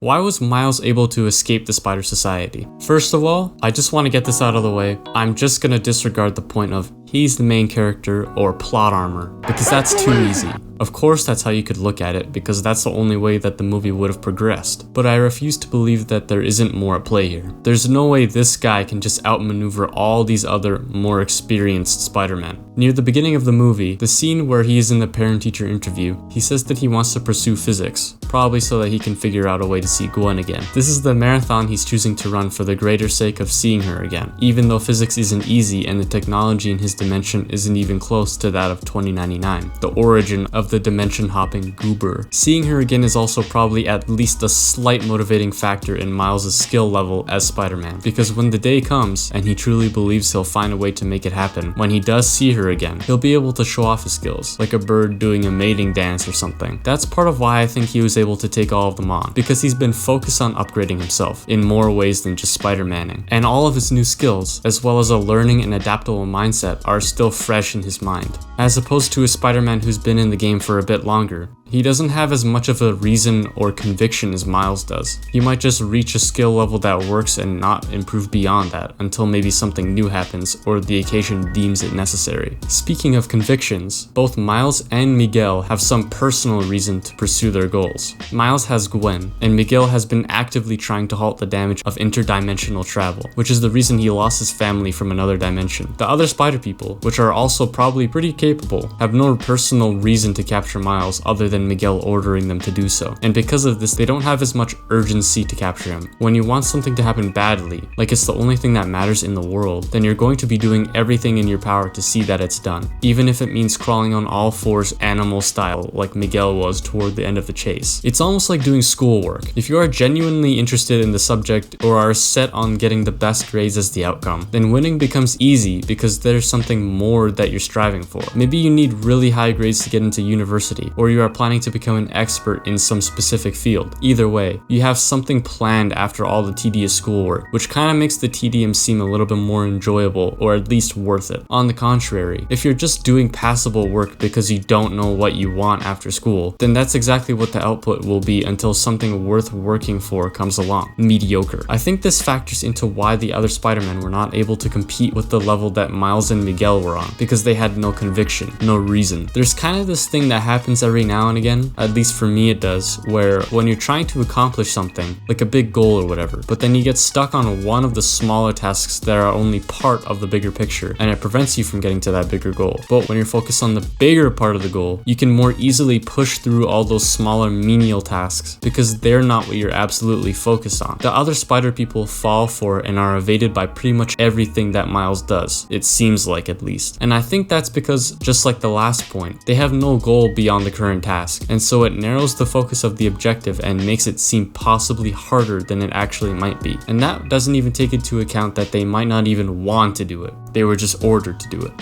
Why was Miles able to escape the spider society? First of all, I just want to get this out of the way. I'm just gonna disregard the point of he's the main character or plot armor, because that's too easy. Of course that's how you could look at it, because that's the only way that the movie would have progressed. But I refuse to believe that there isn't more at play here. There's no way this guy can just outmaneuver all these other, more experienced Spider-Man. Near the beginning of the movie, the scene where he is in the parent-teacher interview, he says that he wants to pursue physics, probably so that he can figure out a way to see Gwen again. This is the marathon he's choosing to run for the greater sake of seeing her again, even though physics isn't easy and the technology in his dimension isn't even close to that of 2099, the origin of the dimension-hopping goober. Seeing her again is also probably at least a slight motivating factor in Miles' skill level as Spider-Man, because when the day comes, and he truly believes he'll find a way to make it happen, when he does see her again, he'll be able to show off his skills, like a bird doing a mating dance or something. That's part of why I think he was able to take all of them on, because he's been focused on upgrading himself in more ways than just Spider-Manning, and all of his new skills, as well as a learning and adaptable mindset, are still fresh in his mind. As opposed to a Spider-Man who's been in the game for a bit longer, he doesn't have as much of a reason or conviction as Miles does. He might just reach a skill level that works and not improve beyond that until maybe something new happens or the occasion deems it necessary. Speaking of convictions, both Miles and Miguel have some personal reason to pursue their goals. Miles has Gwen, and Miguel has been actively trying to halt the damage of interdimensional travel, which is the reason he lost his family from another dimension. The other spider people, which are also probably pretty capable, have no personal reason to capture Miles other than Miguel ordering them to do so, and because of this they don't have as much urgency to capture him. When you want something to happen badly, like it's the only thing that matters in the world, then you're going to be doing everything in your power to see that it's done, even if it means crawling on all fours animal style like Miguel was toward the end of the chase. It's almost like doing schoolwork. If you are genuinely interested in the subject or are set on getting the best grades as the outcome, then winning becomes easy because there's something more that you're striving for. Maybe you need really high grades to get into university, or you are planning to become an expert in some specific field. Either way, you have something planned after all the tedious schoolwork, which kind of makes the tedium seem a little bit more enjoyable or at least worth it. On the contrary, if you're just doing passable work because you don't know what you want after school, then that's exactly what the output will be until something worth working for comes along. Mediocre. I think this factors into why the other Spider-Men were not able to compete with the level that Miles and Miguel were on, because they had no conviction, no reason. There's kind of this thing that happens every now and again, at least for me it does, where when you're trying to accomplish something, like a big goal or whatever, but then you get stuck on one of the smaller tasks that are only part of the bigger picture, and it prevents you from getting to that bigger goal. But when you're focused on the bigger part of the goal, you can more easily push through all those smaller menial tasks because they're not what you're absolutely focused on. The other spider people fall for and are evaded by pretty much everything that Miles does, it seems like at least. And I think that's because, just like the last point, they have no goal beyond the current task, and so it narrows the focus of the objective and makes it seem possibly harder than it actually might be. And that doesn't even take into account that they might not even want to do it, they were just ordered to do it.